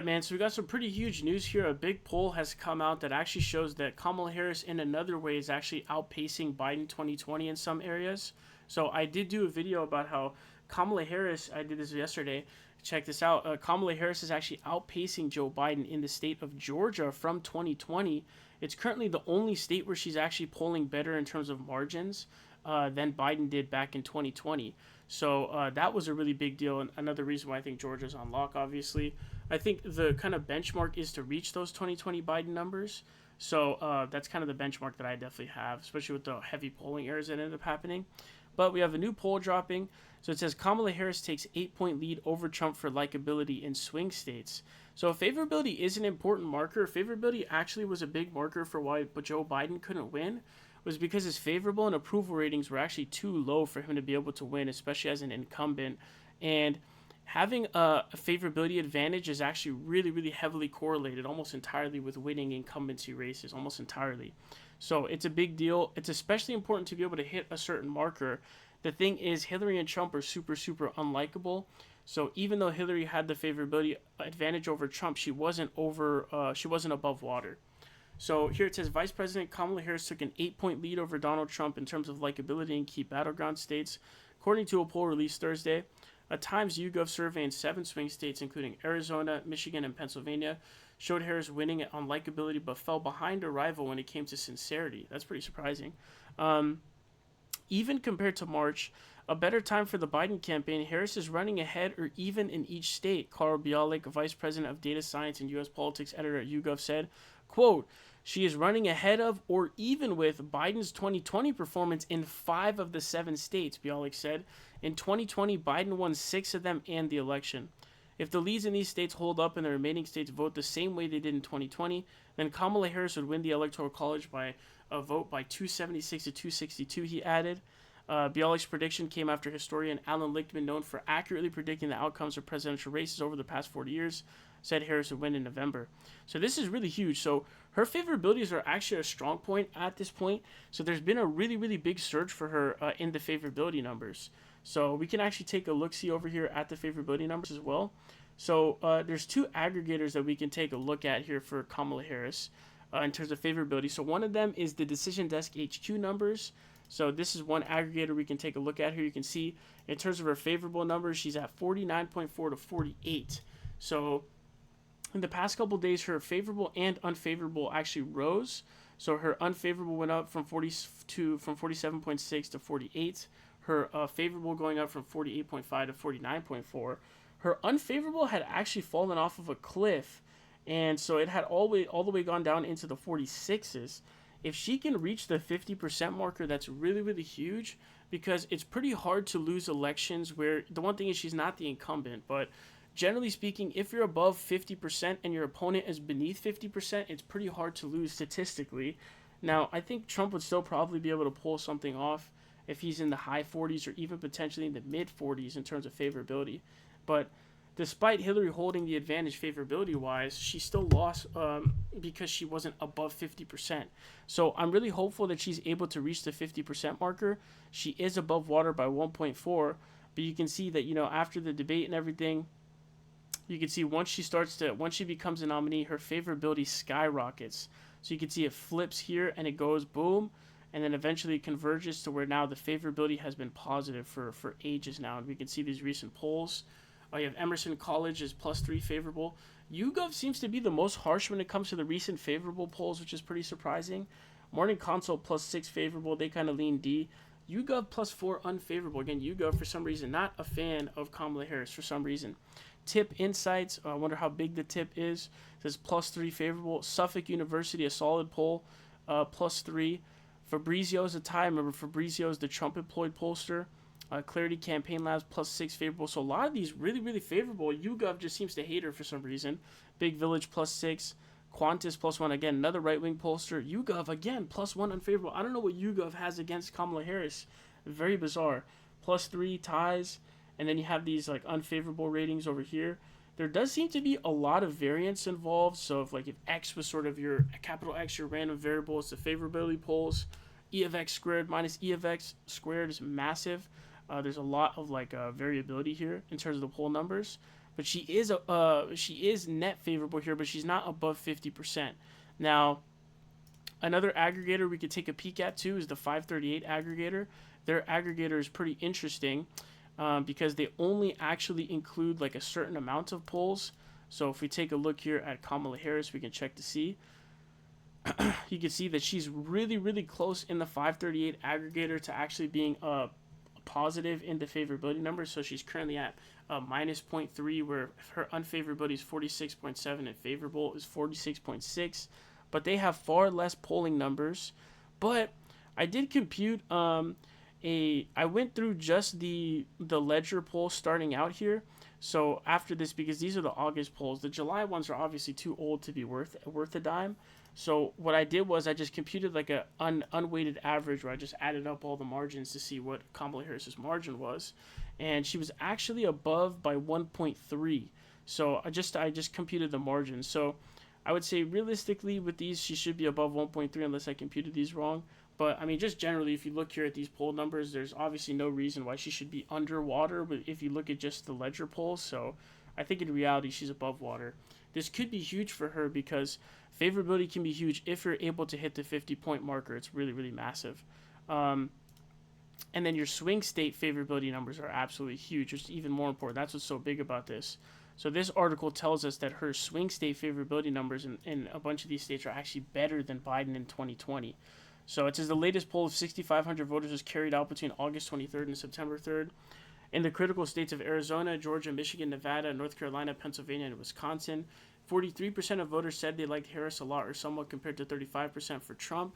Man, so we got some pretty huge news here. A big poll has come out that actually shows that Kamala Harris, in another way, is actually outpacing Biden 2020 in some areas. So I did do a video about how Kamala Harris, I did this yesterday. Check this out. Kamala Harris is actually outpacing Joe Biden in the state of Georgia from 2020. It's currently the only state where she's actually polling better in terms of margins than Biden did back in 2020. So that was a really big deal, and another reason why I think Georgia's on lock, obviously. I think the kind of benchmark is to reach those 2020 Biden numbers. So that's kind of the benchmark that I definitely have, especially with the heavy polling errors that ended up happening. But we have a new poll dropping. So it says Kamala Harris takes 8-point lead over Trump for likability in swing states. So favorability is an important marker. Favorability actually was a big marker for why Joe Biden couldn't win, was because his favorable and approval ratings were actually too low for him to be able to win, especially as an incumbent. And having a favorability advantage is actually really, really heavily correlated almost entirely with winning incumbency races, almost entirely. So it's a big deal. It's especially important to be able to hit a certain marker. The thing is, Hillary and Trump are super, super unlikable. So even though Hillary had the favorability advantage over Trump, she wasn't above water. So here it says Vice President Kamala Harris took an 8-point lead over Donald Trump in terms of likability in key battleground states, according to a poll released Thursday. A Times YouGov survey in 7 swing states, including Arizona, Michigan, and Pennsylvania, showed Harris winning on likability but fell behind her rival when it came to sincerity. That's pretty surprising. Even compared to March, a better time for the Biden campaign, Harris is running ahead or even in each state, Carl Bialik, Vice President of Data Science and U.S. Politics Editor at YouGov, said, quote, she is running ahead of or even with Biden's 2020 performance in 5 of the 7 states, Bialik said. In 2020, Biden won 6 of them and the election. If the leads in these states hold up and the remaining states vote the same way they did in 2020, then Kamala Harris would win the Electoral College by a vote by 276 to 262, he added. Bialik's prediction came after historian Alan Lichtman, known for accurately predicting the outcomes of presidential races over the past 40 years, said Harris would win in November. So this is really huge. So her favorabilities are actually a strong point at this point. So there's been a really, really big surge for her in the favorability numbers. So we can actually take a look-see over here at the favorability numbers as well. So there's 2 aggregators that we can take a look at here for Kamala Harris in terms of favorability. So one of them is the Decision Desk HQ numbers. So this is one aggregator we can take a look at here. You can see in terms of her favorable numbers, she's at 49.4 to 48. So in the past couple of days, her favorable and unfavorable actually rose. So her unfavorable went up from 47.6 to 48. Her favorable going up from 48.5 to 49.4. Her unfavorable had actually fallen off of a cliff, and so it had all the way gone down into the 46s. If she can reach the 50% marker, that's really, really huge, because it's pretty hard to lose elections where the one thing is she's not the incumbent, but generally speaking, if you're above 50% and your opponent is beneath 50%, it's pretty hard to lose statistically. Now, I think Trump would still probably be able to pull something off if he's in the high 40s or even potentially in the mid 40s in terms of favorability. But despite Hillary holding the advantage favorability-wise, she still lost because she wasn't above 50%. So I'm really hopeful that she's able to reach the 50% marker. She is above water by 1.4, but you can see that, after the debate and everything, you can see once she becomes a nominee, her favorability skyrockets. So you can see it flips here and it goes boom, and then eventually it converges to where now the favorability has been positive for ages now. And we can see these recent polls. You have Emerson College is +3 favorable. YouGov seems to be the most harsh when it comes to the recent favorable polls, which is pretty surprising. Morning Consult +6 favorable. They kind of lean D. YouGov +4 unfavorable. Again, YouGov, for some reason, not a fan of Kamala Harris for some reason. Tip Insights, I wonder how big the tip is. It says +3 favorable. Suffolk University, a solid poll, +3. Fabrizio is a tie. Remember, Fabrizio is the Trump-employed pollster. Clarity Campaign Labs +6 favorable. So a lot of these really, really favorable. YouGov just seems to hate her for some reason. Big Village +6. Qantas +1. Again, another right-wing pollster. YouGov, again, +1 unfavorable. I don't know what YouGov has against Kamala Harris. Very bizarre. +3 ties. And then you have these unfavorable ratings over here. There does seem to be a lot of variance involved. So if X was sort of your capital X, your random variable, it's the favorability polls. E of X squared minus E of X squared is massive. There's a lot of variability here in terms of the poll numbers. but she is net favorable here, but she's not above 50%. Now, another aggregator we could take a peek at too is the 538 aggregator. Their aggregator is pretty interesting because they only actually include like a certain amount of polls. So if we take a look here at Kamala Harris, we can check to see. You can see that she's really, really close in the 538 aggregator to actually being positive in the favorability numbers. So she's currently at minus 0.3, where her unfavorability is 46.7 and favorable is 46.6. But they have far less polling numbers. But I did compute I went through just the ledger poll starting out here. So after this, because these are the August polls, the July ones are obviously too old to be worth a dime. So what I did was I just computed like a unweighted average where I just added up all the margins to see what Kamala Harris's margin was, and she was actually above by 1.3. So I just computed the margin. So I would say realistically with these she should be above 1.3 unless I computed these wrong. But I mean, just generally, if you look here at these poll numbers, there's obviously no reason why she should be underwater. But if you look at just the ledger polls, so I think in reality she's above water. This could be huge for her because favorability can be huge if you're able to hit the 50-point marker. It's really, really massive. And then your swing state favorability numbers are absolutely huge, which is even more important. That's what's so big about this. So this article tells us that her swing state favorability numbers in a bunch of these states are actually better than Biden in 2020. So it says the latest poll of 6,500 voters was carried out between August 23rd and September 3rd. In the critical states of Arizona, Georgia, Michigan, Nevada, North Carolina, Pennsylvania, and Wisconsin, 43% of voters said they liked Harris a lot or somewhat compared to 35% for Trump.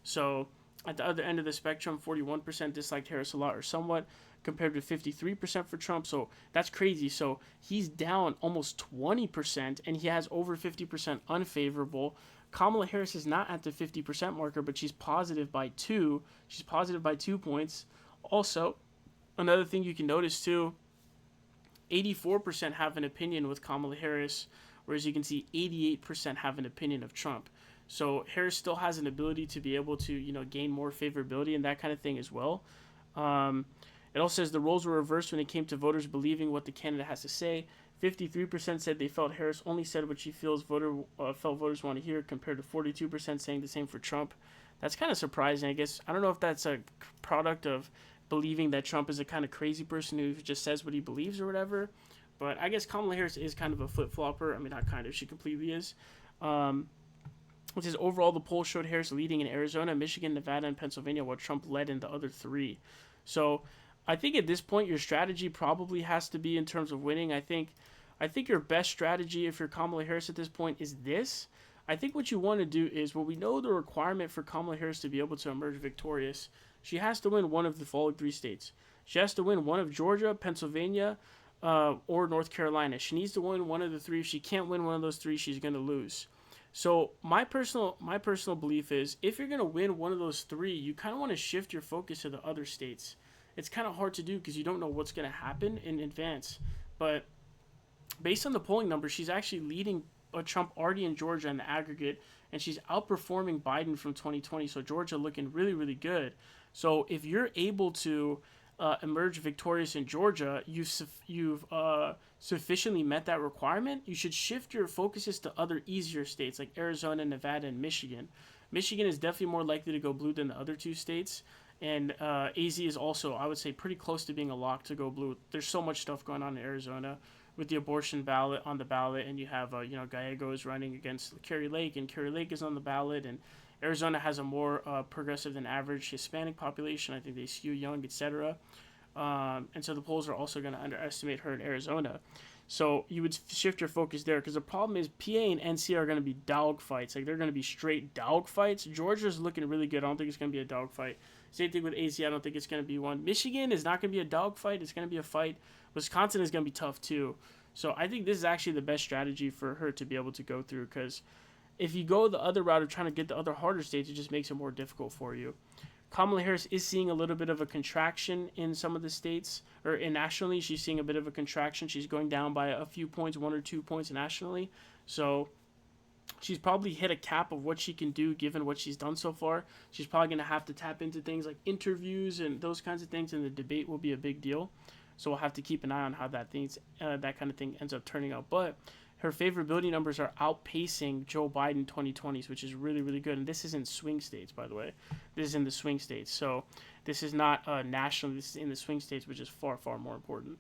So at the other end of the spectrum, 41% disliked Harris a lot or somewhat compared to 53% for Trump. So that's crazy. So he's down almost 20% and he has over 50% unfavorable. Kamala Harris is not at the 50% marker, but she's positive by 2. She's positive by 2 points. Also, another thing you can notice too, 84% have an opinion with Kamala Harris, whereas you can see 88% have an opinion of Trump. So Harris still has an ability to be able to, gain more favorability and that kind of thing as well. It also says the roles were reversed when it came to voters believing what the candidate has to say. 53% said they felt Harris only said what she felt voters want to hear, compared to 42% saying the same for Trump. That's kind of surprising, I guess. I don't know if that's a product of believing that Trump is a kind of crazy person who just says what he believes or whatever. But I guess Kamala Harris is kind of a flip-flopper. I mean, not kind of. She completely is. It says overall the poll showed Harris leading in Arizona, Michigan, Nevada, and Pennsylvania, while Trump led in the other 3. So I think at this point your strategy probably has to be in terms of winning. I think your best strategy if you're Kamala Harris at this point is this. I think what you want to do is, well, we know the requirement for Kamala Harris to be able to emerge victorious. She has to win one of the following 3 states. She has to win one of Georgia, Pennsylvania, or North Carolina. She needs to win one of the 3. If she can't win one of those 3, she's going to lose. So my personal belief is if you're going to win one of those 3, you kind of want to shift your focus to the other states. It's kind of hard to do because you don't know what's going to happen in advance. But based on the polling numbers, she's actually leading Trump already in Georgia in the aggregate, and she's outperforming Biden from 2020. So Georgia looking really, really good. So if you're able to emerge victorious in Georgia, you've sufficiently met that requirement. You should shift your focuses to other easier states like Arizona, Nevada, and Michigan. Michigan is definitely more likely to go blue than the other 2 states. And AZ is also, I would say, pretty close to being a lock to go blue. There's so much stuff going on in Arizona with the abortion ballot on the ballot, and you have, Gallego is running against Carrie Lake, and Carrie Lake is on the ballot, and Arizona has a more progressive than average Hispanic population. I think they skew young, etc. And so the polls are also going to underestimate her in Arizona. So you would shift your focus there, because the problem is PA and NC are going to be dog fights. Like, they're going to be straight dog fights. Georgia's looking really good. I don't think it's going to be a dog fight. Same thing with AZ. I don't think it's going to be one. Michigan is not going to be a dog fight. It's going to be a fight. Wisconsin is going to be tough too. So I think this is actually the best strategy for her to be able to go through, because if you go the other route of trying to get the other harder states, it just makes it more difficult for you. Kamala Harris is seeing a little bit of a contraction in some of the states, or nationally, she's seeing a bit of a contraction. She's going down by a few points, 1 or 2 points nationally. So she's probably hit a cap of what she can do given what she's done so far. She's probably going to have to tap into things like interviews and those kinds of things, and the debate will be a big deal. So we'll have to keep an eye on how that kind of thing ends up turning out. But her favorability numbers are outpacing Joe Biden 2020s, which is really, really good. And this is in swing states, by the way. This is in the swing states. So this is not national. This is in the swing states, which is far, far more important.